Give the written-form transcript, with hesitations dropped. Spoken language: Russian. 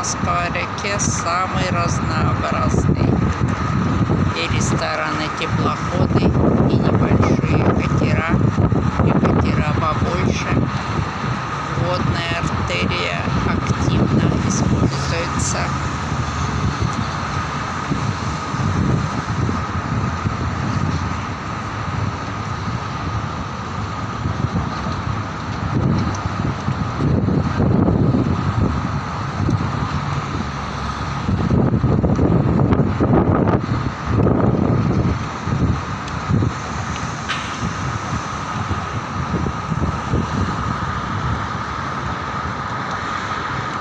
Москва-реке самый разнообразный. И рестораны, теплоходы, и небольшие катера.